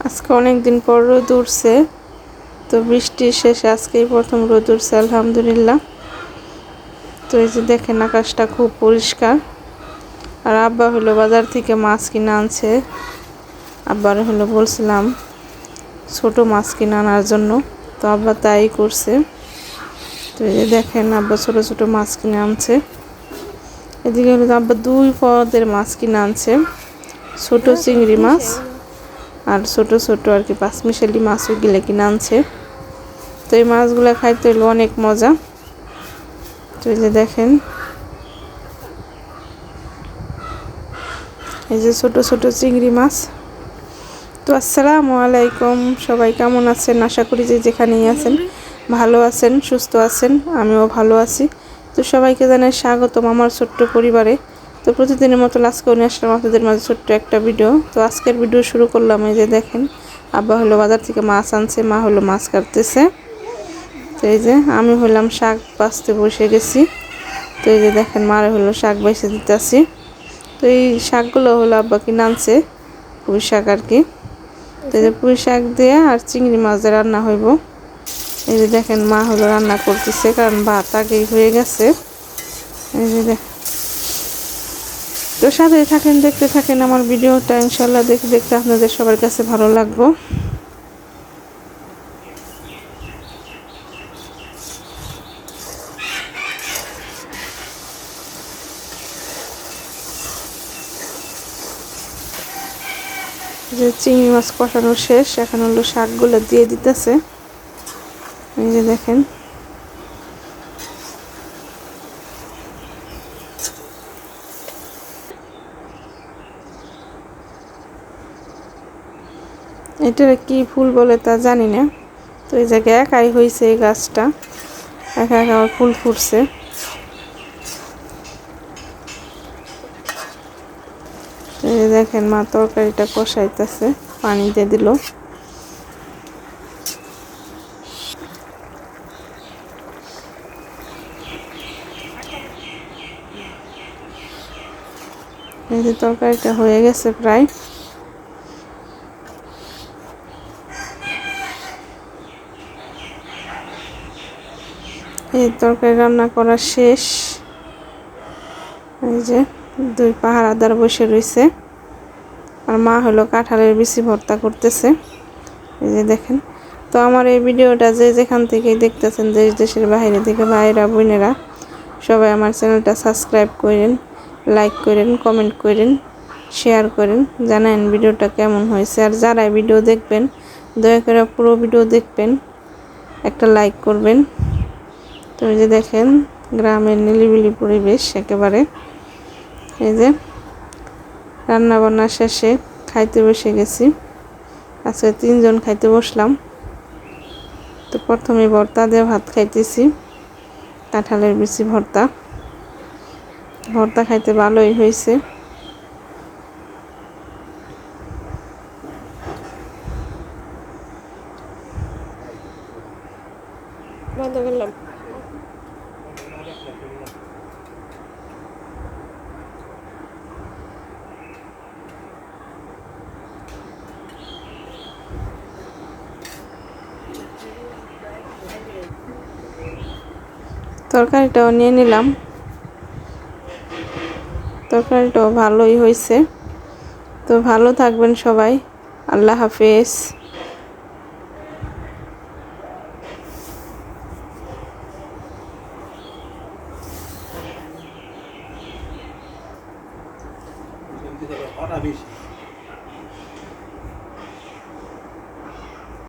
আজকে অনেক দিন পর রোদ উঠছে। তো বৃষ্টির শেষে আজকেই প্রথম রোদ উঠছে, আলহামদুলিল্লাহ। তো এই যে দেখেন আকাশটা খুব পরিষ্কার। আর আব্বা হলো বাজার থেকে মাছ কিনে আনছে। আব্বার হলো বলছিলাম ছোট মাছ কিনে আনার জন্য, তো আব্বা তাই করছে। তো এই যে দেখেন আব্বা ছোট ছোট মাছ কিনে আনছে। এদিকে হলো আব্বা 2 পদের মাছ কিনে আনছে, ছোট চিংড়ি মাছ আর ছোট ছোট আর কি পাঁচমিশালি মাছ ওইগুলো কিনে আনছে। তো এই মাছগুলো খাইতে হলো অনেক মজা। তো এই যে দেখেন এই যে ছোট ছোট চিংড়ি মাছ। তো আসসালামু আলাইকুম, সবাই কেমন আছেন? আশা করি যে যেখানেই আছেন ভালো আছেন, সুস্থ আছেন। আমিও ভালো আছি। তো সবাইকে জানাই স্বাগতম আমার ছোট্ট পরিবারে। তো প্রতিদিনের মতো আজকেও নিয়ে আসলাম আপনাদের মাঝে ছোট্ট একটা ভিডিও। তো আজকের ভিডিও শুরু করলাম। এই যে দেখেন আব্বা হলো বাজার থেকে মাছ আনছে, মা হলো মাছ কাটতেছে। তো এই যে আমি হলাম শাক বাছতে বসে গেছি। তো এই যে দেখেন মারে হলো শাক বেছে দিতেছি। তো এই শাকগুলো হলো আব্বা কিনে আনছে, পুঁই শাক আর কি। তো এই যে পুঁই শাক দিয়ে আর চিংড়ি মাছ দিয়ে রান্না হইব। এই যে দেখেন মা হলো রান্না করতেছে, কারণ ভাত আগেই হয়ে গেছে। এই যে তো সাথে থাকেন, দেখতে থাকেন আমার ভিডিওটা। ইনশাল্লাহ দেখতে দেখতে আপনাদের সবার কাছে ভালো লাগবো। যে চিংড়ি মাছ কষানো শেষ, এখন হলো শাকগুলো দিয়ে দিতেছে। এই যে দেখেন এটার কি ফুল বলে তা জানি না। তো এই জায়গায় একাই হয়েছে এই গাছটা, একা একা ফুল ফুটছে। এই যে দেখেন মা তরকারিটা কষাইতেছে, পানি দিয়ে দিল। এই যে তরকারিটা হয়ে গেছে প্রায়। এই তরকারি রান্না করা শেষ। এই যে 2 পাহারাদার বসে রয়েছে, আর মা হলো কাঁঠালের বিচি ভর্তা করতেছে। এই যে দেখেন। তো আমার এই ভিডিওটা যে যেখান থেকে দেখতেছেন, দেশ দেশের বাইরে থেকে ভাইরা বোনেরা, সবাই আমার চ্যানেলটা সাবস্ক্রাইব করেন, লাইক করেন, কমেন্ট করেন, শেয়ার করেন, জানান ভিডিওটা কেমন হয়েছে। আর যারা ভিডিও দেখবেন দয়া করে পুরো ভিডিও দেখবেন, একটা লাইক করবেন। তো এই যে দেখেন গ্রামের নিলিবিলি পরিবেশ একেবারে। এই যে রান্না বান্না শেষে খাইতে বসে গেছি। আজকে 3 জন খাইতে বসলাম। তো প্রথমে ভর্তা দিয়ে ভাত খাইতেছি, কাঁঠালের বিচি ভর্তা। ভর্তা খাইতে ভালোই হয়েছে। বন্ধ করলাম। তরকারিটাও নিয়ে নিলাম। তরকারিটাও ভালোই হয়েছে। তো ভালো থাকবেন সবাই, আল্লাহ হাফেজ। হঠাৎ বেশি